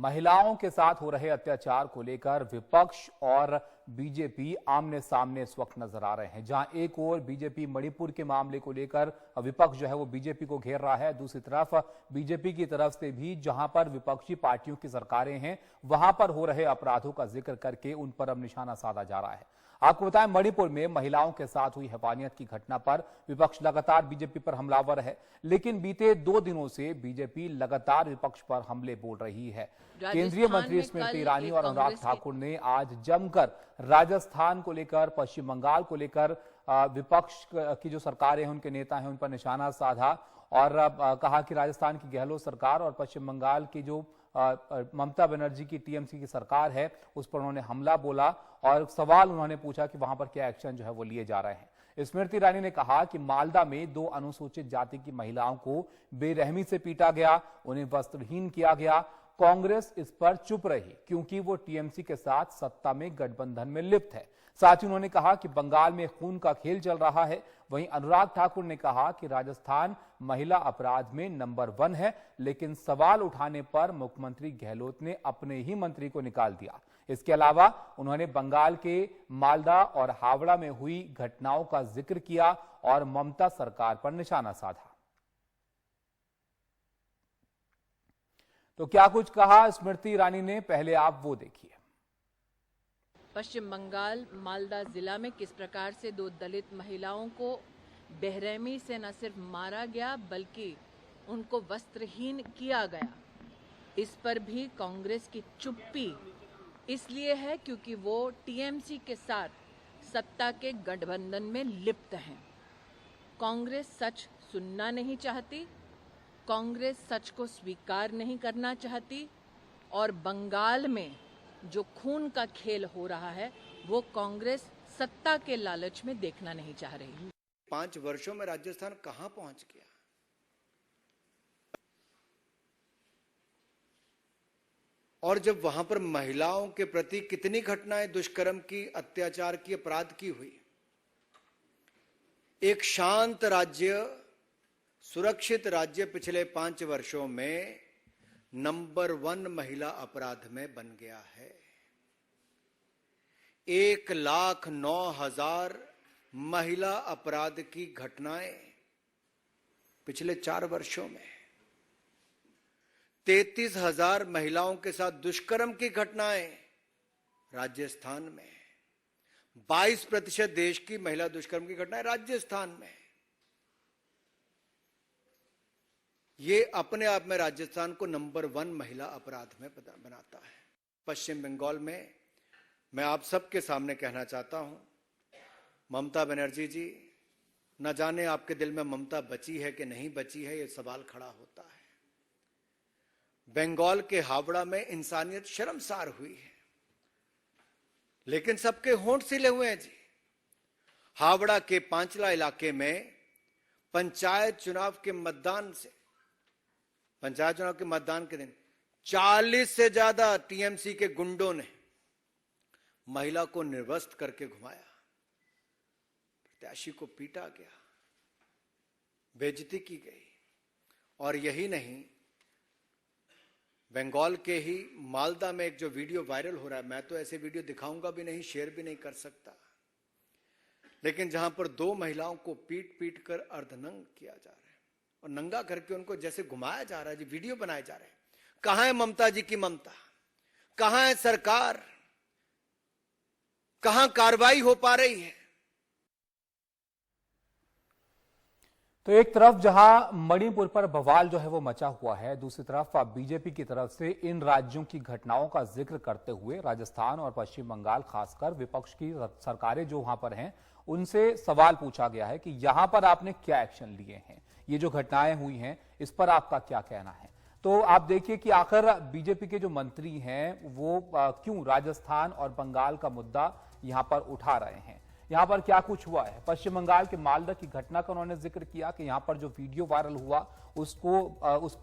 महिलाओं के साथ हो रहे अत्याचार को लेकर विपक्ष और बीजेपी आमने सामने इस वक्त नजर आ रहे हैं। जहां एक ओर बीजेपी मणिपुर के मामले को लेकर विपक्ष जो है वो बीजेपी को घेर रहा है, दूसरी तरफ बीजेपी की तरफ से भी जहां पर विपक्षी पार्टियों की सरकारें हैं वहां पर हो रहे अपराधों का जिक्र करके उन पर अब निशाना साधा जा रहा है। आपको बताएं, मणिपुर में महिलाओं के साथ हुई हैवानियत की घटना पर विपक्ष लगातार बीजेपी पर हमलावर है, लेकिन बीते 2 दिनों से बीजेपी लगातार विपक्ष पर हमले बोल रही है। केंद्रीय मंत्री स्मृति ईरानी और अनुराग ठाकुर ने आज जमकर राजस्थान को लेकर, पश्चिम बंगाल को लेकर विपक्ष की जो सरकारें हैं, उनके नेता हैं, उन पर निशाना साधा और कहा कि राजस्थान की गहलोत सरकार और पश्चिम बंगाल की जो ममता बनर्जी की टीएमसी की सरकार है उस पर उन्होंने हमला बोला और सवाल उन्होंने पूछा कि वहां पर क्या एक्शन जो है वो लिए जा रहे हैं। स्मृति ईरानी ने कहा कि मालदा में 2 अनुसूचित जाति की महिलाओं को बेरहमी से पीटा गया, उन्हें वस्त्रहीन किया गया। कांग्रेस इस पर चुप रही क्योंकि वो टीएमसी के साथ सत्ता में गठबंधन में लिप्त है। साथ ही उन्होंने कहा कि बंगाल में खून का खेल चल रहा है। वहीं अनुराग ठाकुर ने कहा कि राजस्थान महिला अपराध में नंबर 1 है, लेकिन सवाल उठाने पर मुख्यमंत्री गहलोत ने अपने ही मंत्री को निकाल दिया। इसके अलावा उन्होंने बंगाल के मालदा और हावड़ा में हुई घटनाओं का जिक्र किया और ममता सरकार पर निशाना साधा। तो क्या कुछ कहा स्मृति ईरानी ने, पहले आप वो देखिए। पश्चिम बंगाल मालदा जिला में किस प्रकार से 2 दलित महिलाओं को बेरहमी से न सिर्फ मारा गया बल्कि उनको वस्त्रहीन किया गया, इस पर भी कांग्रेस की चुप्पी इसलिए है क्योंकि वो टीएमसी के साथ सत्ता के गठबंधन में लिप्त हैं। कांग्रेस सच सुनना नहीं चाहती, कांग्रेस सच को स्वीकार नहीं करना चाहती और बंगाल में जो खून का खेल हो रहा है वो कांग्रेस सत्ता के लालच में देखना नहीं चाह रही। 5 वर्षों में राजस्थान कहां पहुंच गया? और जब वहां पर महिलाओं के प्रति कितनी घटनाएं दुष्कर्म की, अत्याचार की, अपराध की हुई। एक शांत राज्य, सुरक्षित राज्य पिछले 5 वर्षों में नंबर 1 महिला अपराध में बन गया है। 1,09,000 महिला अपराध की घटनाएं पिछले 4 वर्षों में, 33,000 महिलाओं के साथ दुष्कर्म की घटनाएं राजस्थान में, 22% देश की महिला दुष्कर्म की घटनाएं राजस्थान में। ये अपने आप में राजस्थान को नंबर 1 महिला अपराध में बनाता है। पश्चिम बंगाल में मैं आप सबके सामने कहना चाहता हूं, ममता बनर्जी जी, न जाने आपके दिल में ममता बची है कि नहीं बची है, ये सवाल खड़ा होता है। बंगाल के हावड़ा में इंसानियत शर्मसार हुई है, लेकिन सबके होंठ सिले हुए हैं जी। हावड़ा के पांचला इलाके में पंचायत चुनाव के मतदान के दिन 40 से ज्यादा टीएमसी के गुंडों ने महिला को निर्वस्त्र करके घुमाया, प्रत्याशी को पीटा गया, बेइज्जती की गई। और यही नहीं, बंगाल के ही मालदा में एक जो वीडियो वायरल हो रहा है, मैं तो ऐसे वीडियो दिखाऊंगा भी नहीं, शेयर भी नहीं कर सकता, लेकिन जहां पर 2 महिलाओं को पीट पीट कर अर्धनंग किया जा रहा है और नंगा करके उनको जैसे घुमाया जा रहा है, जी वीडियो बनाए जा रहे हैं। कहां है ममता जी की ममता? कहां है सरकार? कहां कार्रवाई हो पा रही है? तो एक तरफ जहां मणिपुर पर बवाल जो है वो मचा हुआ है, दूसरी तरफ बीजेपी की तरफ से इन राज्यों की घटनाओं का जिक्र करते हुए राजस्थान और पश्चिम बंगाल खासकर विपक्ष की सरकारें जो वहां पर हैं उनसे सवाल पूछा गया है कि यहां पर आपने क्या एक्शन लिए हैं, ये जो घटनाएं हुई हैं इस पर आपका क्या कहना है। तो आप देखिए कि आखिर बीजेपी के जो मंत्री हैं वो क्यों राजस्थान और बंगाल का मुद्दा यहां पर उठा रहे हैं। यहां पर क्या कुछ हुआ है, पश्चिम बंगाल के मालदा की घटना का उन्होंने जिक्र किया कि यहां पर जो वीडियो वायरल हुआ उस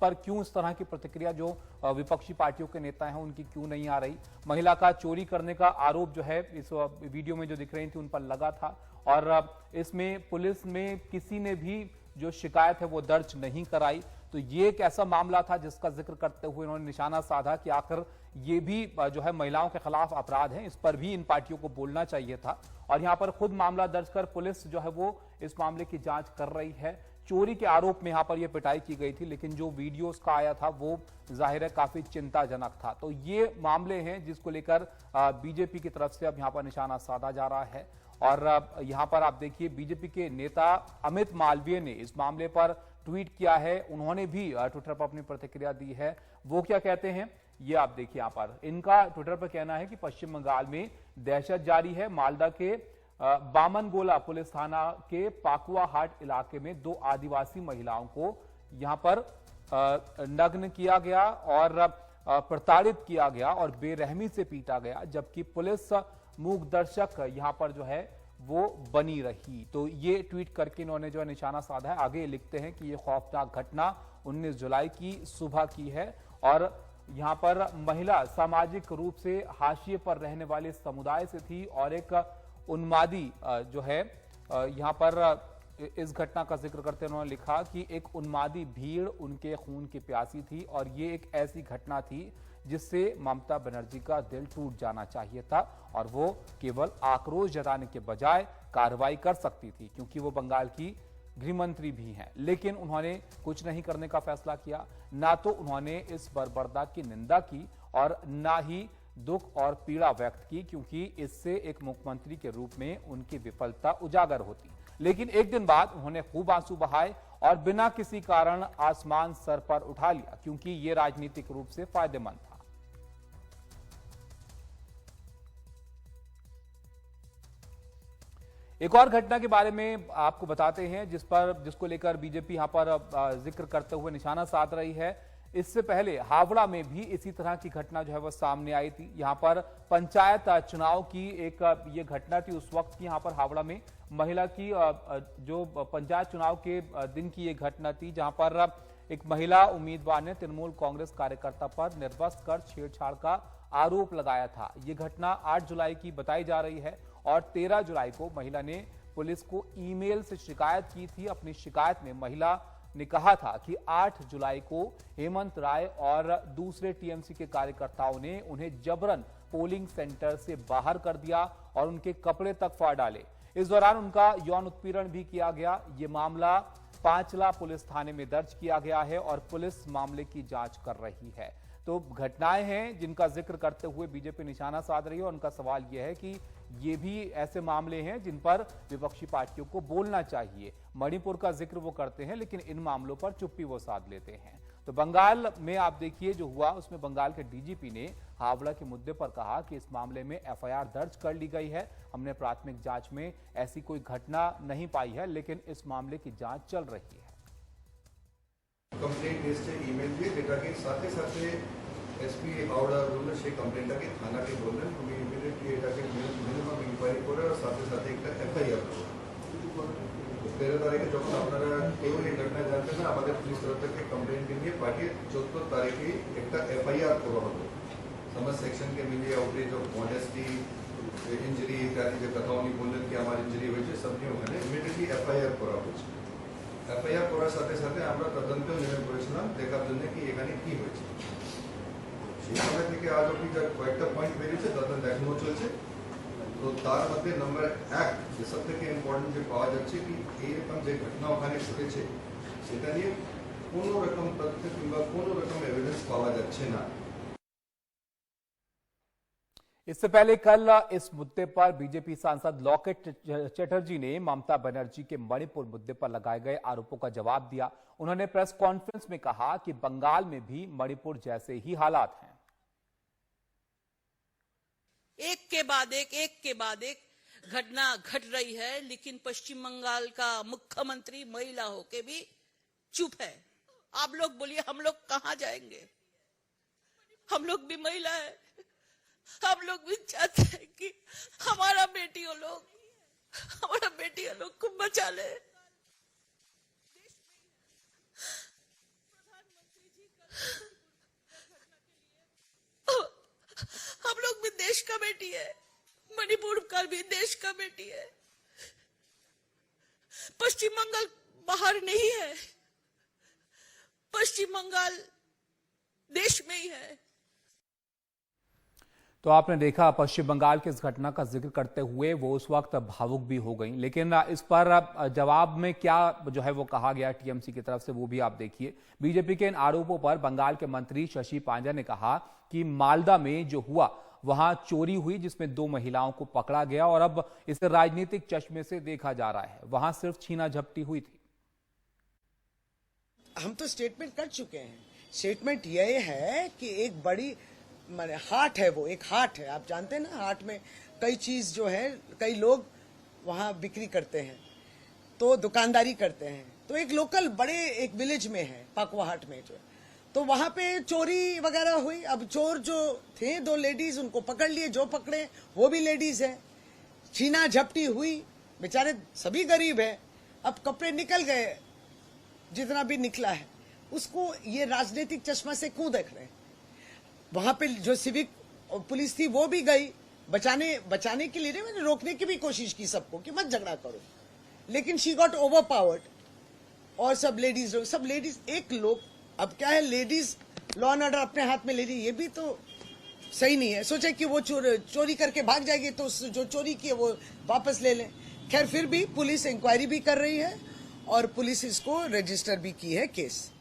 पर क्यों इस तरह की प्रतिक्रिया जो विपक्षी पार्टियों के नेता हैं उनकी क्यों नहीं आ रही। महिला का चोरी करने का आरोप जो है इस वीडियो में जो दिख रही थी उन पर लगा था और इसमें पुलिस में किसी ने भी जो शिकायत है वो दर्ज नहीं कराई। तो ये एक ऐसा मामला था जिसका जिक्र करते हुए उन्होंने निशाना साधा कि आखिर ये भी जो है महिलाओं के खिलाफ अपराध है, इस पर भी इन पार्टियों को बोलना चाहिए था। और यहां पर खुद मामला दर्ज कर पुलिस जो है वो इस मामले की जांच कर रही है। चोरी के आरोप में यहां पर यह पिटाई की गई थी, लेकिन जो वीडियो उसका आया था वो जाहिर है काफी चिंताजनक था। तो ये मामले हैं जिसको लेकर बीजेपी की तरफ से अब यहां पर निशाना साधा जा रहा है। और यहां पर आप देखिए बीजेपी के नेता अमित मालवीय ने इस मामले पर ट्वीट किया है। उन्होंने भी ट्विटर पर अपनी प्रतिक्रिया दी है। वो क्या कहते हैं ये आप देखिए यहां पर। इनका ट्विटर पर कहना है कि पश्चिम बंगाल में दहशत जारी है। मालदा के बामनगोला पुलिस थाना के पाकुआ हाट इलाके में 2 आदिवासी महिलाओं को यहां पर नग्न किया गया और प्रताड़ित किया गया और बेरहमी से पीटा गया, जबकि पुलिस मूक दर्शक यहां पर जो है वो बनी रही। तो ये ट्वीट करके इन्होंने जो है निशाना साधा है। आगे लिखते हैं कि ये खौफनाक घटना 19 जुलाई की सुबह की है और यहां पर महिला सामाजिक रूप से हाशिए पर रहने वाले समुदाय से थी और एक उन्मादी जो है यहां पर इस घटना का जिक्र करते उन्होंने लिखा कि एक उन्मादी भीड़ उनके खून की प्यासी थी और ये एक ऐसी घटना थी जिससे ममता बनर्जी का दिल टूट जाना चाहिए था और वो केवल आक्रोश जताने के बजाय कार्रवाई कर सकती थी, क्योंकि वो बंगाल की गृह मंत्री भी हैं। लेकिन उन्होंने कुछ नहीं करने का फैसला किया। ना तो उन्होंने इस बर्बरता की निंदा की और ना ही दुख और पीड़ा व्यक्त की, क्योंकि इससे एक मुख्यमंत्री के रूप में उनकी विफलता उजागर होती। लेकिन एक दिन बाद उन्होंने खूब आंसू बहाए और बिना किसी कारण आसमान सर पर उठा लिया, क्योंकि यह राजनीतिक रूप से फायदेमंद था। एक और घटना के बारे में आपको बताते हैं जिसको लेकर बीजेपी यहां पर जिक्र करते हुए निशाना साध रही है। इससे पहले हावड़ा में भी इसी तरह की घटना जो है वो सामने आई थी। यहां पर पंचायत चुनाव की एक ये घटना थी उस वक्त की। यहां पर हावड़ा में महिला की जो पंचायत चुनाव के दिन की ये घटना थी, जहां पर एक महिला उम्मीदवार ने तृणमूल कांग्रेस कार्यकर्ता पर निर्वस्त्र कर छेड़छाड़ का आरोप लगाया था। ये घटना 8 जुलाई की बताई जा रही है और 13 जुलाई को महिला ने पुलिस को ईमेल से शिकायत की थी। अपनी शिकायत में महिला ने कहा था कि 8 जुलाई को हेमंत राय और दूसरे टीएमसी के कार्यकर्ताओं ने उन्हें जबरन पोलिंग सेंटर से बाहर कर दिया और उनके कपड़े तक फाड़ डाले। इस दौरान उनका यौन उत्पीड़न भी किया गया। ये मामला पांचला पुलिस थाने में दर्ज किया गया है और पुलिस मामले की जांच कर रही है। तो घटनाएं हैं जिनका जिक्र करते हुए बीजेपी निशाना साध रही है और उनका सवाल यह है कि ये भी ऐसे मामले हैं जिन पर विपक्षी पार्टियों को बोलना चाहिए। मणिपुर का जिक्र वो करते हैं लेकिन इन मामलों पर चुप्पी वो साध लेते हैं। तो बंगाल में आप देखिए जो हुआ उसमें बंगाल के डीजीपी ने हावड़ा के मुद्दे पर कहा कि इस मामले में एफआईआर दर्ज कर ली गई है। हमने प्राथमिक जांच में ऐसी कोई घटना नहीं पाई है, लेकिन इस मामले की जांच चल रही है। কমপ্লেন এসছে ইমেল দিয়ে, যেটাকে সাথে সাথে এসপি হাওড়া রুলে সেই কমপ্লেনটাকে থানাকে বললেন তুমি ইমিডিয়েটলি এটাকে মিনিমাম ইনকোয়ারি করে আর সাথে সাথে একটা এফআইআর করো। 13 তারিখে যখন আপনারা কেউ এই ঘটনা জানতেন না, আমাদের পুলিশ তরফ থেকে কমপ্লেন নিয়ে পাঠিয়ে 14 তারিখে একটা এফআইআর করা হলো। समस्त सेक्शन के मिलिए आउटरीच ऑफ मॉडेस्टी इंजरी इत्यादि जो कथा उन्हीं बोलें कि हमारी इंजरी हुई है सबने ওখানে ইমিডিয়েটলি এফআইআর করা হচ্ছে। এফআইআর করার সাথে সাথে আমরা তদন্ত নেমে পড়েছিলাম দেখার জন্য কি এখানে কি হয়েছে। সেই সময় থেকে আজ অবধি যা কয়েকটা পয়েন্ট বেরিয়েছে তদন্ত এখনো চলছে। তো তার মধ্যে নাম্বার 1 যে সবথেকে ইম্পর্টেন্ট যে পাওয়া যাচ্ছে কি এইরকম যে ঘটনা ওখানে ঘটেছে সেটা নিয়ে কোনো রকম তথ্য কিংবা কোনো রকম এভিডেন্স পাওয়া যাচ্ছে না। इससे पहले कल इस मुद्दे पर बीजेपी सांसद लॉकेट चटर्जी ने ममता बनर्जी के मणिपुर मुद्दे पर लगाए गए आरोपों का जवाब दिया। उन्होंने प्रेस कॉन्फ्रेंस में कहा कि बंगाल में भी मणिपुर जैसे ही हालात हैं। एक के बाद एक घटना घट रही है, लेकिन पश्चिम बंगाल का मुख्यमंत्री महिला होके भी चुप है। आप लोग बोलिए हम लोग कहां जाएंगे? हम लोग भी महिला है, हम लोग भी चाहते हैं कि हमारा बेटियों लोग को बचा ले। हम लोग भी देश का बेटी है, मणिपुर का भी देश का बेटी है। पश्चिम बाहर नहीं है, पश्चिम बंगाल देश में ही है। तो आपने देखा पश्चिम बंगाल की इस घटना का जिक्र करते हुए वो उस वक्त भावुक भी हो गई, लेकिन इस पर जवाब में क्या जो है वो कहा गया टीएमसी की तरफ से, वो भी आप देखिए। बीजेपी के इन आरोपों पर बंगाल के मंत्री शशि पांजा ने कहा कि मालदा में जो हुआ वहां चोरी हुई जिसमें 2 महिलाओं को पकड़ा गया और अब इसे राजनीतिक चश्मे से देखा जा रहा है, वहां सिर्फ छीना झपटी हुई थी। हम तो स्टेटमेंट कर चुके हैं। स्टेटमेंट यह है कि एक बड़ी माने हाट है, वो एक हाट है, आप जानते हैं ना, हाट में कई चीज जो है, कई लोग वहां बिक्री करते हैं, तो दुकानदारी करते हैं। तो एक लोकल बड़े एक विलेज में है, पाकवा हाट में जो है, तो वहां पे चोरी वगैरह हुई। अब चोर जो थे 2 लेडीज, उनको पकड़ लिए, जो पकड़े वो भी लेडीज है। छीना झपटी हुई, बेचारे सभी गरीब है, अब कपड़े निकल गए, जितना भी निकला है उसको ये राजनीतिक चश्मा से क्यों देख रहे हैं। वहां पे जो सिविक पुलिस थी वो भी गई बचाने के लिए, नहीं, मैंने रोकने की भी कोशिश की सबको कि मत झगड़ा करो, लेकिन शी गॉट ओवर पावर्ड। और सब लेडीज एक लोग, अब क्या है, लेडीज लॉ एंड ऑर्डर अपने हाथ में ले रही, ये भी तो सही नहीं है। सोचे कि वो चोरी करके भाग जाएगी तो जो चोरी की है वो वापस ले लें। खैर, फिर भी पुलिस इंक्वायरी भी कर रही है और पुलिस इसको रजिस्टर भी की है केस।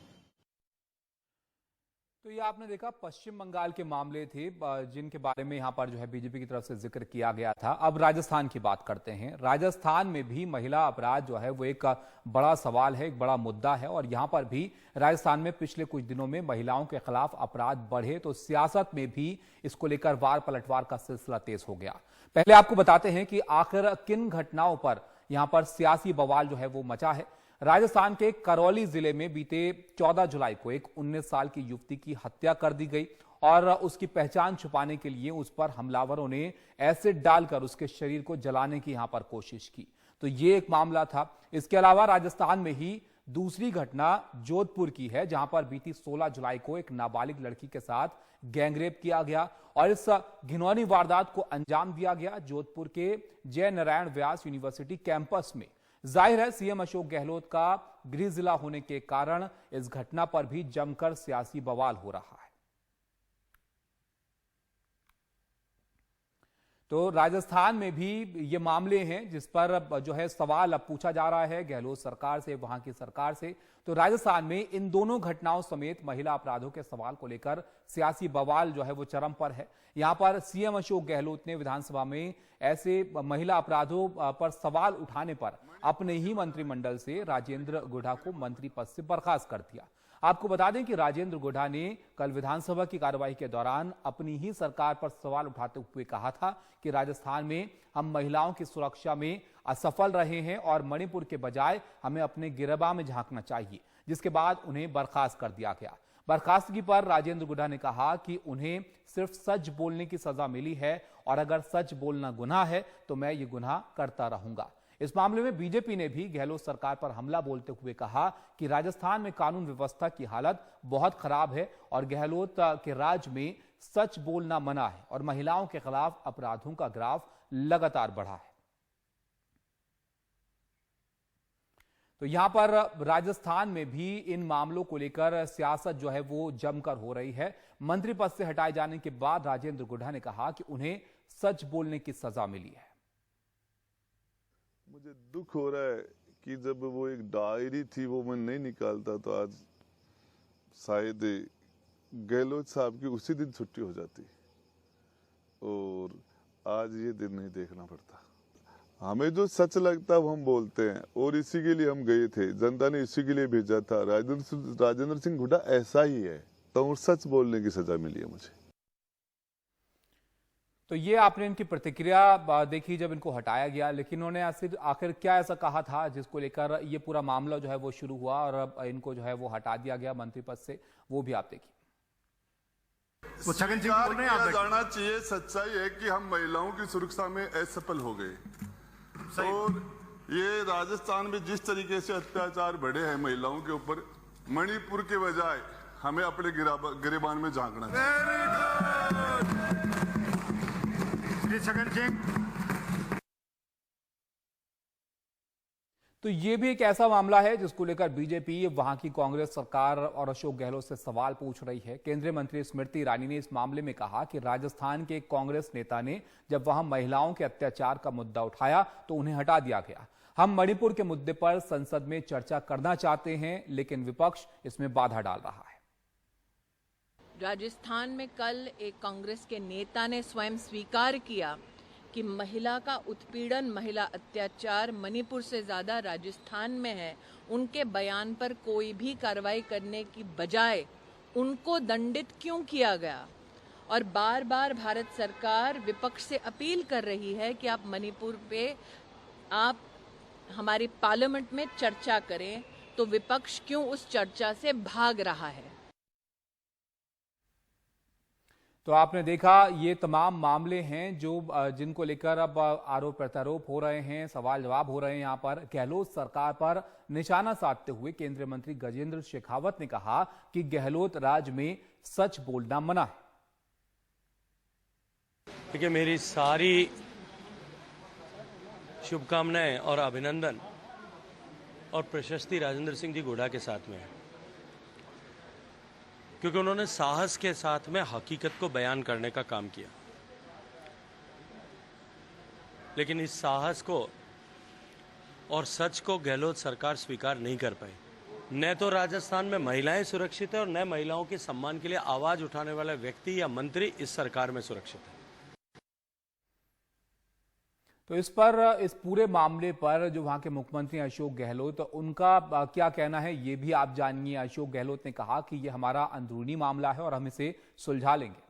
तो ये आपने देखा पश्चिम बंगाल के मामले थे जिनके बारे में यहां पर जो है बीजेपी की तरफ से जिक्र किया गया था। अब राजस्थान की बात करते हैं। राजस्थान में भी महिला अपराध जो है वो एक बड़ा सवाल है, एक बड़ा मुद्दा है और यहां पर भी राजस्थान में पिछले कुछ दिनों में महिलाओं के खिलाफ अपराध बढ़े तो सियासत में भी इसको लेकर वार पलटवार का सिलसिला तेज हो गया। पहले आपको बताते हैं कि आखिर किन घटनाओं पर यहां पर सियासी बवाल जो है वो मचा है। राजस्थान के करौली जिले में बीते 14 जुलाई को एक 19 साल की युवती की हत्या कर दी गई और उसकी पहचान छुपाने के लिए उस पर हमलावरों ने एसिड डालकर उसके शरीर को जलाने की यहां पर कोशिश की। तो ये एक मामला था। इसके अलावा राजस्थान में ही दूसरी घटना जोधपुर की है, जहां पर बीती 16 जुलाई को एक नाबालिग लड़की के साथ गैंगरेप किया गया और इस घिनौनी वारदात को अंजाम दिया गया जोधपुर के जय नारायण व्यास यूनिवर्सिटी कैंपस में। जाहिर है सीएम अशोक गहलोत का गृह जिला होने के कारण इस घटना पर भी जमकर सियासी बवाल हो रहा है। तो राजस्थान में भी ये मामले हैं जिस पर जो है सवाल अब पूछा जा रहा है गहलोत सरकार से, वहां की सरकार से। तो राजस्थान में इन दोनों घटनाओं समेत महिला अपराधों के सवाल को लेकर सियासी बवाल जो है वो चरम पर है। यहां पर सीएम अशोक गहलोत ने विधानसभा में ऐसे महिला अपराधों पर सवाल उठाने पर अपने ही मंत्रिमंडल से राजेंद्र गुढ़ा को मंत्री पद से बर्खास्त कर दिया। आपको बता दें कि राजेंद्र गुढ़ा ने कल विधानसभा की कार्यवाही के दौरान अपनी ही सरकार पर सवाल उठाते हुए कहा था कि राजस्थान में हम महिलाओं की सुरक्षा में असफल रहे हैं और मणिपुर के बजाय हमें अपने गिरबा में झांकना चाहिए, जिसके बाद उन्हें बर्खास्त कर दिया गया। बर्खास्तगी पर राजेंद्र गुढ़ा ने कहा कि उन्हें सिर्फ सच बोलने की सजा मिली है और अगर सच बोलना गुनाह है तो मैं ये गुनाह करता रहूंगा। इस मामले में बीजेपी ने भी गहलोत सरकार पर हमला बोलते हुए कहा कि राजस्थान में कानून व्यवस्था की हालत बहुत खराब है और गहलोत के राज में सच बोलना मना है और महिलाओं के खिलाफ अपराधों का ग्राफ लगातार बढ़ा है। तो यहां पर राजस्थान में भी इन मामलों को लेकर सियासत जो है वो जमकर हो रही है। मंत्री पद से हटाए जाने के बाद राजेंद्र गुढ़ा ने कहा कि उन्हें सच बोलने की सजा मिली है। मुझे दुख हो रहा है कि जब वो एक डायरी थी वो मैं नहीं निकालता तो आज शायद गहलोत साहब की उसी दिन छुट्टी हो जाती और आज ये दिन नहीं देखना पड़ता। हमें जो सच लगता है वो हम बोलते हैं और इसी के लिए हम गए थे, जनता ने इसी के लिए भेजा था। राजेंद्र सिंह हुड्डा ऐसा ही है, तो सच बोलने की सजा मिली है मुझे। तो ये आपने इनकी प्रतिक्रिया देखी जब इनको हटाया गया, लेकिन उन्होंने आखिर क्या ऐसा कहा था जिसको लेकर ये पूरा मामला जो है वो शुरू हुआ और इनको जो है वो हटा दिया गया मंत्री पद से, वो भी आप देखिए। वो छगन सिंह बोल रहे हैं, आप जाना चाहिए। सच्चाई है कि हम महिलाओं की सुरक्षा में असफल हो गए और ये राजस्थान में जिस तरीके से अत्याचार बढ़े हैं महिलाओं के ऊपर, मणिपुर के बजाय हमें अपने गिरेबान में झांकना चाहिए। छगन सिंह। तो ये भी एक ऐसा मामला है जिसको लेकर बीजेपी वहां की कांग्रेस सरकार और अशोक गहलोत से सवाल पूछ रही है। केंद्रीय मंत्री स्मृति ईरानी ने इस मामले में कहा कि राजस्थान के एक कांग्रेस नेता ने जब वहां महिलाओं के अत्याचार का मुद्दा उठाया तो उन्हें हटा दिया गया। हम मणिपुर के मुद्दे पर संसद में चर्चा करना चाहते हैं, लेकिन विपक्ष इसमें बाधा डाल रहा है। राजस्थान में कल एक कांग्रेस के नेता ने स्वयं स्वीकार किया कि महिला का उत्पीड़न, महिला अत्याचार मणिपुर से ज्यादा राजस्थान में है। उनके बयान पर कोई भी कार्रवाई करने की बजाय उनको दंडित क्यों किया गया? और बार बार भारत सरकार विपक्ष से अपील कर रही है कि आप मणिपुर पे आप हमारी पार्लियामेंट में चर्चा करें, तो विपक्ष क्यों उस चर्चा से भाग रहा है? तो आपने देखा, ये तमाम मामले हैं जो जिनको लेकर अब आरोप प्रत्यारोप हो रहे हैं, सवाल जवाब हो रहे हैं। यहाँ पर गहलोत सरकार पर निशाना साधते हुए केंद्रीय मंत्री गजेंद्र शेखावत ने कहा कि गहलोत राज में सच बोलना मना है। देखिए, मेरी सारी शुभकामनाएं और अभिनंदन और प्रशस्ति राजेंद्र सिंह जी गोड़ा के साथ में है, क्योंकि उन्होंने साहस के साथ में हकीकत को बयान करने का काम किया। लेकिन इस साहस को और सच को गहलोत सरकार स्वीकार नहीं कर पाई। न तो राजस्थान में महिलाएं सुरक्षित है और न महिलाओं के सम्मान के लिए आवाज उठाने वाला व्यक्ति या मंत्री इस सरकार में सुरक्षित है। तो इस पूरे मामले पर जो वहां के मुख्यमंत्री अशोक गहलोत, उनका क्या कहना है ये भी आप जानिए। अशोक गहलोत ने कहा कि ये हमारा अंदरूनी मामला है और हम इसे सुलझा लेंगे।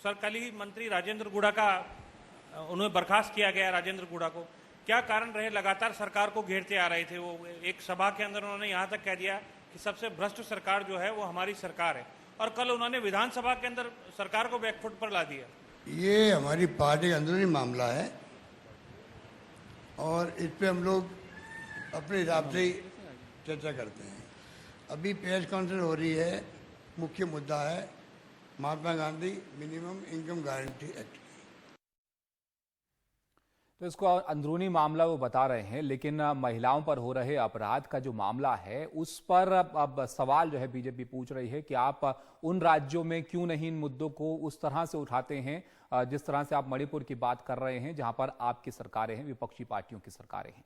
सर, कल ही मंत्री राजेंद्र गुड़ा का उन्हें बर्खास्त किया गया। राजेंद्र गुड़ा को क्या कारण रहे? लगातार सरकार को घेरते आ रहे थे। वो एक सभा के अंदर उन्होंने यहां तक कह दिया कि सबसे भ्रष्ट सरकार जो है वो हमारी सरकार है, और कल उन्होंने विधानसभा के अंदर सरकार को बैकफुट पर ला दिया। ये हमारी पार्टी का अंदरूनी मामला है और इस पे हम लोग अपने हिसाब से ही चर्चा करते हैं। अभी प्रेस कॉन्फ्रेंस हो रही है, मुख्य मुद्दा है Mahatma Gandhi minimum income guarantee act. तो इसको अंदरूनी मामला वो बता रहे हैं, लेकिन महिलाओं पर हो रहे अपराध का जो मामला है उस पर अब सवाल जो है बीजेपी पूछ रही है कि आप उन राज्यों में क्यों नहीं इन मुद्दों को उस तरह से उठाते हैं जिस तरह से आप मणिपुर की बात कर रहे हैं, जहां पर आपकी सरकारें हैं, विपक्षी पार्टियों की सरकारें हैं।